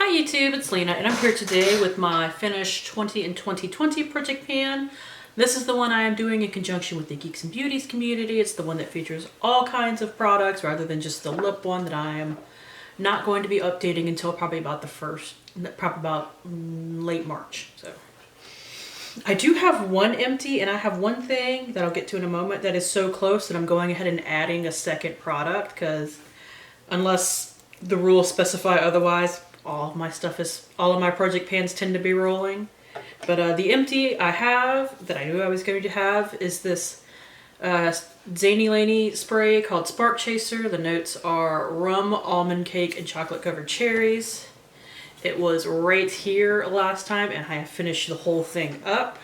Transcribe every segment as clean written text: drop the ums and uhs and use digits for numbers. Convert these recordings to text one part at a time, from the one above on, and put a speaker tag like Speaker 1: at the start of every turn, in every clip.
Speaker 1: Hi YouTube, it's Lena, and I'm here today with my finished 20 in 2020 project pan. This is the one I am doing in conjunction with the Geeks and Beauties community. It's the one that features all kinds of products rather than just the lip one that I am not going to be updating until probably about late March. So I do have one empty, and I have one thing that I'll get to in a moment that is so close that I'm going ahead and adding a second product, because unless the rules specify otherwise, all of my project pans tend to be rolling. But the empty I have, that I knew I was going to have, is this Zany Laney spray called Spark Chaser. The notes are rum, almond cake, and chocolate covered cherries. It was right here last time, and I have finished the whole thing up.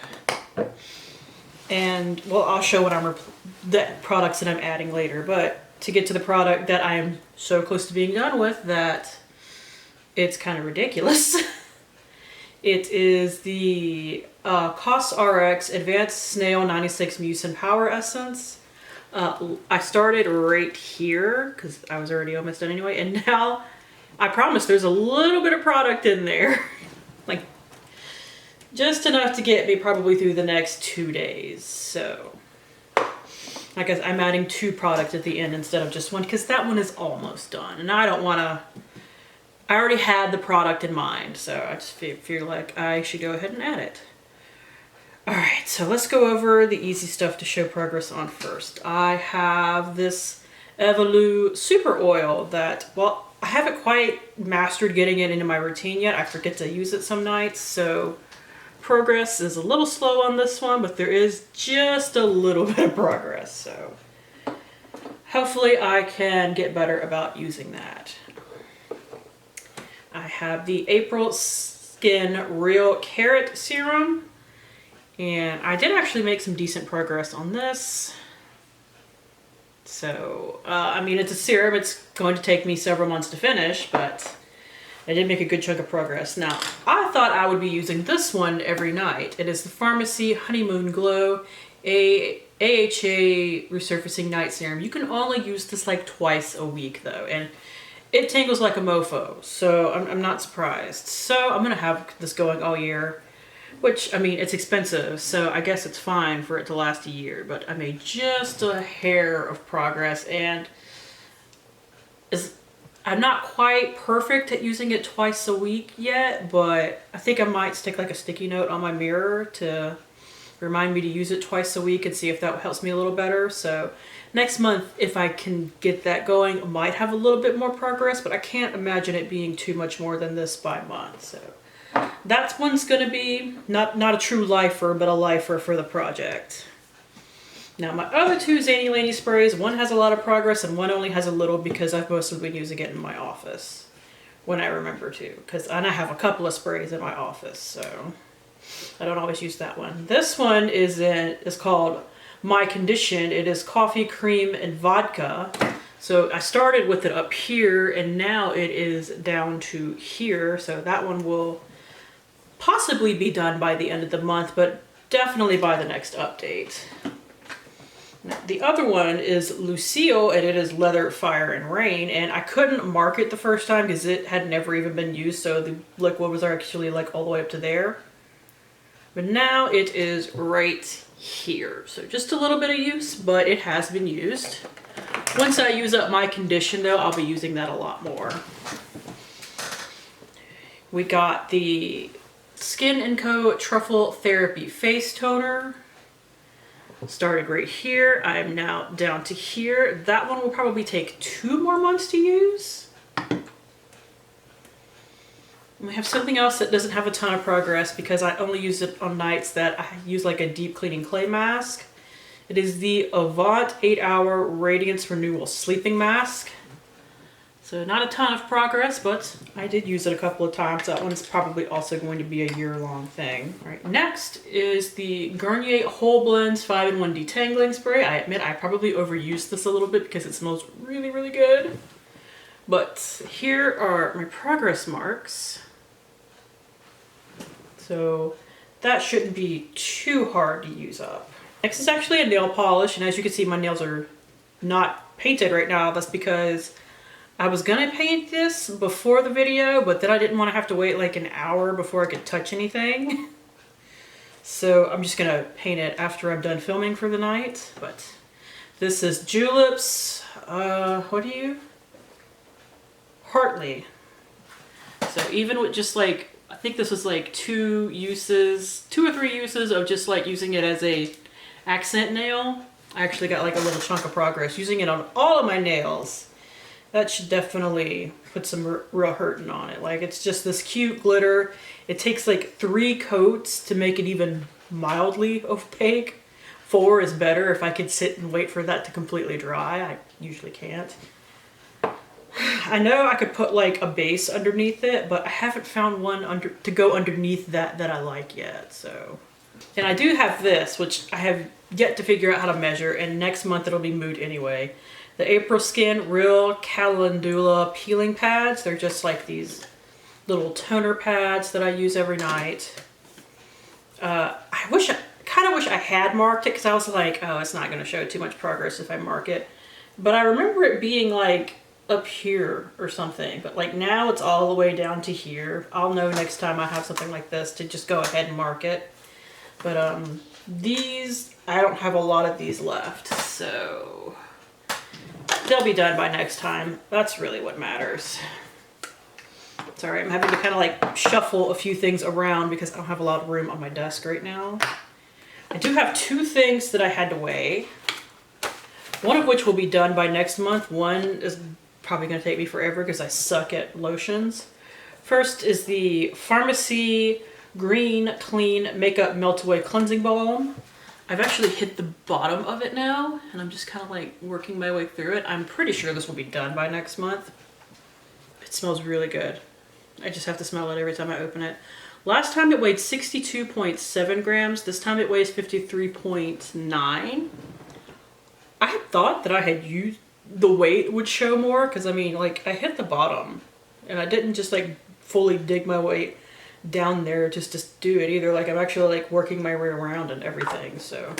Speaker 1: And well, I'll show what the products that I'm adding later, but to get to the product that I am so close to being done with that it's kind of ridiculous. It is the COSRX Advanced Snail 96 Mucin Power Essence. I started right here because I was already almost done anyway, and now I promise there's a little bit of product in there. Like just enough to get me probably through the next 2 days. So I guess I'm adding 2 products at the end instead of just one, because that one is almost done, and I don't want to. I already had the product in mind, so I just feel like I should go ahead and add it. Alright, so let's go over the easy stuff to show progress on first. I have this Evolue Super Oil that, well, I haven't quite mastered getting it into my routine yet. I forget to use it some nights, so progress is a little slow on this one, but there is just a little bit of progress, so hopefully I can get better about using that. I have the April Skin Real Carrot Serum, and I did actually make some decent progress on this. So, I mean, it's a serum. It's going to take me several months to finish, but I did make a good chunk of progress. Now, I thought I would be using this one every night. It is the Pharmacy Honeymoon Glow AHA Resurfacing Night Serum. You can only use this like twice a week though, and it tingles like a mofo, so I'm not surprised. So I'm gonna have this going all year, which, I mean, it's expensive, so I guess it's fine for it to last a year, but I made just a hair of progress, and I'm not quite perfect at using it twice a week yet, but I think I might stick like a sticky note on my mirror to remind me to use it twice a week and see if that helps me a little better. So next month, if I can get that going, I might have a little bit more progress, but I can't imagine it being too much more than this by month. So that one's gonna be not a true lifer, but a lifer for the project. Now my other 2 Zany Laney sprays, one has a lot of progress and one only has a little, because I've mostly been using it in my office when I remember to, and I have a couple of sprays in my office, so I don't always use that one. This one is called My Condition. It is coffee, cream, and vodka. So I started with it up here, and now it is down to here. So that one will possibly be done by the end of the month, but definitely by the next update. Now, the other one is Lucille, and it is Leather, Fire, and Rain. And I couldn't mark it the first time because it had never even been used, so the liquid was actually like all the way up to there. But now it is right here. So just a little bit of use, but it has been used. Once I use up My Condition though, I'll be using that a lot more. We got the Skin & Co. Truffle Therapy Face Toner. Started right here. I am now down to here. That one will probably take 2 more months to use. We have something else that doesn't have a ton of progress because I only use it on nights that I use like a deep cleaning clay mask. It is the Avant 8-Hour Radiance Renewal Sleeping Mask. So not a ton of progress, but I did use it a couple of times. That one's probably also going to be a year-long thing. All right, next is the Garnier Whole Blends 5-in-1 Detangling Spray. I admit I probably overused this a little bit because it smells really, really good. But here are my progress marks. So that shouldn't be too hard to use up. Next is actually a nail polish, and as you can see, my nails are not painted right now. That's because I was gonna paint this before the video, but then I didn't want to have to wait like an hour before I could touch anything. So I'm just gonna paint it after I'm done filming for the night. But this is Juleps, Hartley. So even with just like, I think this was like 2 or 3 uses of just like using it as a accent nail. I actually got like a little chunk of progress using it on all of my nails. That should definitely put some real hurting on it. Like, it's just this cute glitter. It takes like 3 coats to make it even mildly opaque. 4 is better if I could sit and wait for that to completely dry. I usually can't. I know I could put like a base underneath it, but I haven't found one to go underneath that I like yet, so. And I do have this, which I have yet to figure out how to measure, and next month it'll be moot anyway. The April Skin Real Calendula peeling pads. They're just like these little toner pads that I use every night. I kind of wish I had marked it, because I was like, oh, it's not going to show too much progress if I mark it. But I remember it being like up here or something, but like now it's all the way down to here. I'll know next time I have something like this to just go ahead and mark it. But these, I don't have a lot of these left, so they'll be done by next time. That's really what matters. Sorry, I'm having to kind of like shuffle a few things around because I don't have a lot of room on my desk right now. I do have 2 things that I had to weigh. One of which will be done by next month. One is probably going to take me forever because I suck at lotions. First is the Pharmacy Green Clean Makeup Melt Away Cleansing Balm. I've actually hit the bottom of it now, and I'm just kind of like working my way through it. I'm pretty sure this will be done by next month. It smells really good. I just have to smell it every time I open it. Last time it weighed 62.7 grams. This time it weighs 53.9. I had thought that I had used the weight would show more, because I mean, like, I hit the bottom and I didn't just like fully dig my weight down there just to do it either. Like, I'm actually like working my way around and everything, so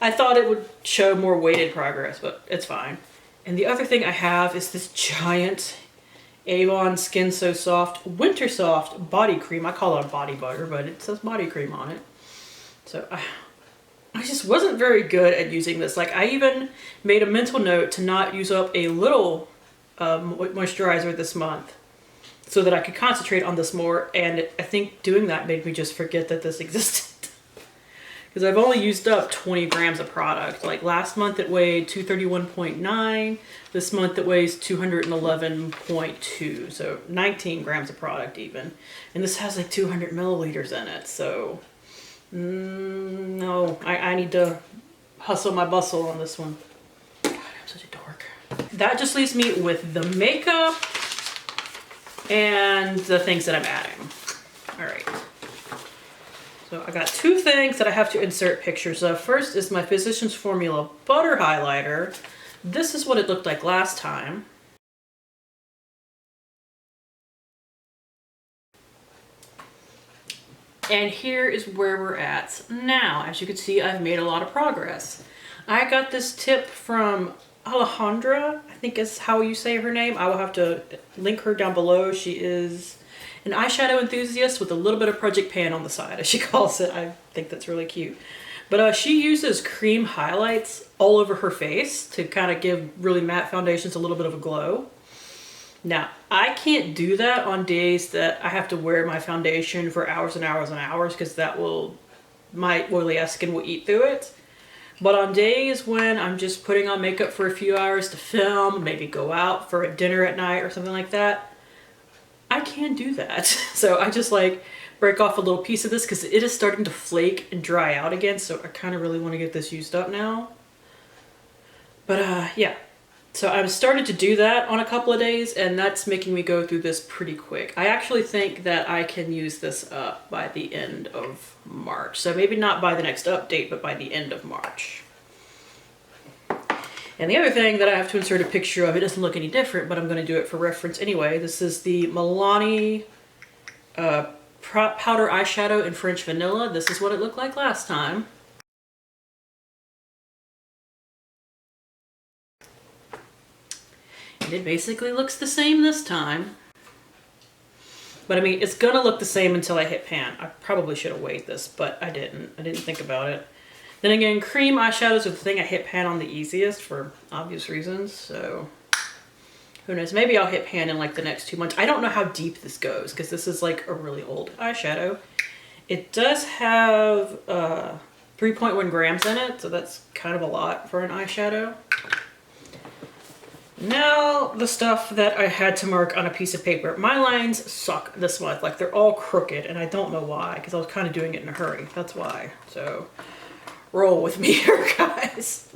Speaker 1: I thought it would show more weighted progress, but it's fine. And the other thing I have is this giant Avon Skin So Soft Winter Soft body cream. I call it a body butter, but it says body cream on it. So I just wasn't very good at using this. Like, I even made a mental note to not use up a little moisturizer this month so that I could concentrate on this more, and I think doing that made me just forget that this existed. Because I've only used up 20 grams of product. Like, last month it weighed 231.9, this month it weighs 211.2, so 19 grams of product even. And this has like 200 milliliters in it, so no, I need to hustle my bustle on this one. God, I'm such a dork. That just leaves me with the makeup and the things that I'm adding. All right. So I got 2 things that I have to insert pictures of. First is my Physicians Formula Butter Highlighter. This is what it looked like last time. And here is where we're at now. As you can see, I've made a lot of progress. I got this tip from Alejandra, I think is how you say her name. I will have to link her down below. She is an eyeshadow enthusiast with a little bit of Project Pan on the side, as she calls it. I think that's really cute. But she uses cream highlights all over her face to kind of give really matte foundations a little bit of a glow. Now, I can't do that on days that I have to wear my foundation for hours and hours and hours, because my oily ass skin will eat through it. But on days when I'm just putting on makeup for a few hours to film, maybe go out for a dinner at night or something like that, I can do that. So I just like break off a little piece of this because it is starting to flake and dry out again. So I kind of really want to get this used up now. But yeah. So I've started to do that on a couple of days, and that's making me go through this pretty quick. I actually think that I can use this up by the end of March. So maybe not by the next update, but by the end of March. And the other thing that I have to insert a picture of, it doesn't look any different, but I'm going to do it for reference anyway. This is the Milani powder eyeshadow in French Vanilla. This is what it looked like last time. And it basically looks the same this time. But I mean, it's gonna look the same until I hit pan. I probably should have weighed this, but I didn't. I didn't think about it. Then again, cream eyeshadows are the thing I hit pan on the easiest for obvious reasons, so who knows? Maybe I'll hit pan in like the next 2 months. I don't know how deep this goes because this is like a really old eyeshadow. It does have 3.1 grams in it, so that's kind of a lot for an eyeshadow. Now, the stuff that I had to mark on a piece of paper. My lines suck this month. Like, they're all crooked, and I don't know why, because I was kind of doing it in a hurry. That's why. So, roll with me here, guys.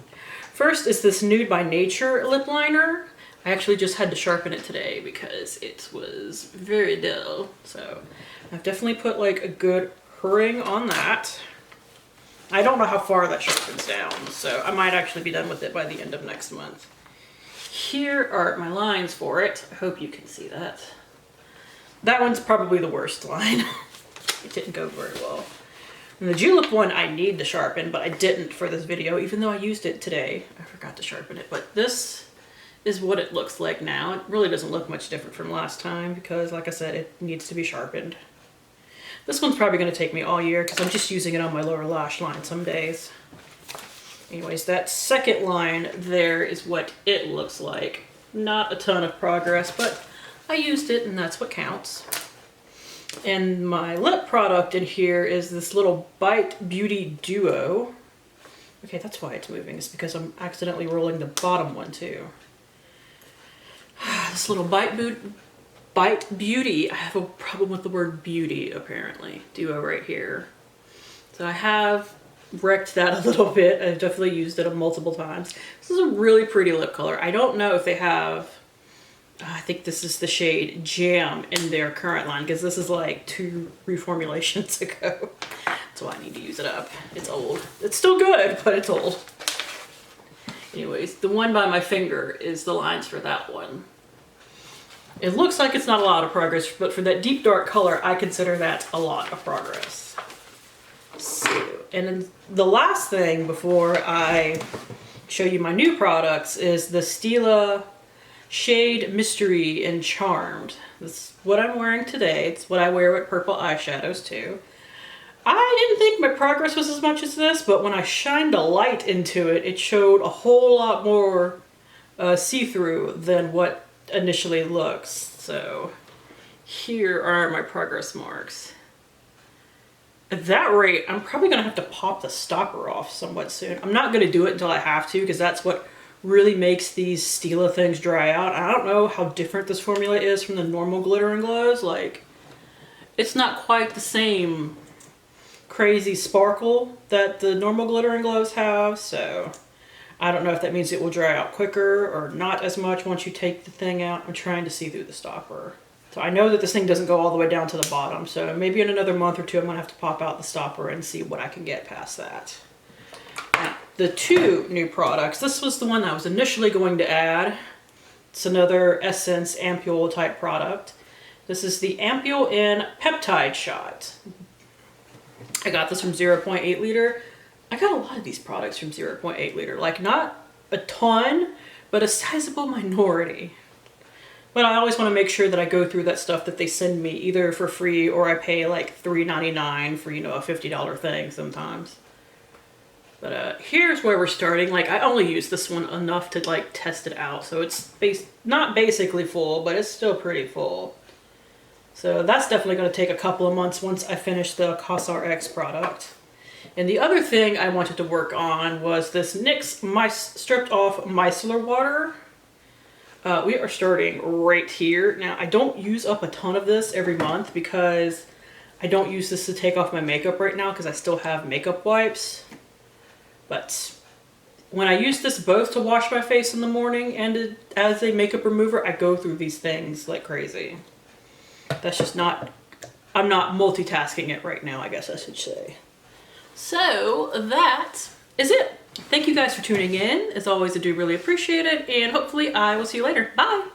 Speaker 1: First is this Nude by Nature lip liner. I actually just had to sharpen it today because it was very dull. So, I've definitely put, like, a good hurrying on that. I don't know how far that sharpens down, so I might actually be done with it by the end of next month. Here are my lines for it. I hope you can see that. That one's probably the worst line. It didn't go very well. And the Julep one I need to sharpen, but I didn't for this video, even though I used it today. I forgot to sharpen it, but this is what it looks like now. It really doesn't look much different from last time because, like I said, it needs to be sharpened. This one's probably going to take me all year because I'm just using it on my lower lash line some days. Anyways, that second line there is what it looks like. Not a ton of progress, but I used it and that's what counts. And my lip product in here is this little Bite Beauty Duo. Okay, that's why it's moving. It's because I'm accidentally rolling the bottom one too. This little Bite Beauty. I have a problem with the word beauty, apparently. Duo right here. So I have wrecked that a little bit. I've definitely used it multiple times. This is a really pretty lip color. I don't know if they have, I think this is the shade Jam in their current line because this is like 2 reformulations ago. So I need to use it up. It's old. It's still good, but it's old. Anyways, the one by my finger is the lines for that one. It looks like it's not a lot of progress, but for that deep dark color, I consider that a lot of progress. So, and then the last thing before I show you my new products is the Stila Shade Mystery and Charmed. This is what I'm wearing today. It's what I wear with purple eyeshadows too. I didn't think my progress was as much as this, but when I shined a light into it, it showed a whole lot more see-through than what initially looks. So here are my progress marks. At that rate, I'm probably gonna have to pop the stopper off somewhat soon. I'm not gonna do it until I have to because that's what really makes these Stila things dry out. I don't know how different this formula is from the normal glitter and glows. Like, it's not quite the same crazy sparkle that the normal glitter and glows have, so I don't know if that means it will dry out quicker or not as much once you take the thing out. I'm trying to see through the stopper. So I know that this thing doesn't go all the way down to the bottom, so maybe in another month or two I'm gonna have to pop out the stopper and see what I can get past that. Now, the 2 new products, this was the one I was initially going to add. It's another Essence Ampule type product. This is the Ampule in Peptide Shot. I got this from 0.8 liter. I got a lot of these products from 0.8 liter, like not a ton, but a sizable minority. But I always want to make sure that I go through that stuff that they send me either for free or I pay like $3.99 for, you know, a $50 thing sometimes. But here's where we're starting. Like, I only use this one enough to like test it out. So it's not basically full, but it's still pretty full. So that's definitely going to take a couple of months once I finish the CosRX product. And the other thing I wanted to work on was this NYX Stripped Off Micellar Water. We are starting right here. Now, I don't use up a ton of this every month because I don't use this to take off my makeup right now because I still have makeup wipes. But when I use this both to wash my face in the morning and as a makeup remover, I go through these things like crazy. That's just not, I'm not multitasking it right now, I guess I should say. So that is it. Thank you guys for tuning in. As always, I do really appreciate it, and hopefully I will see you later. Bye!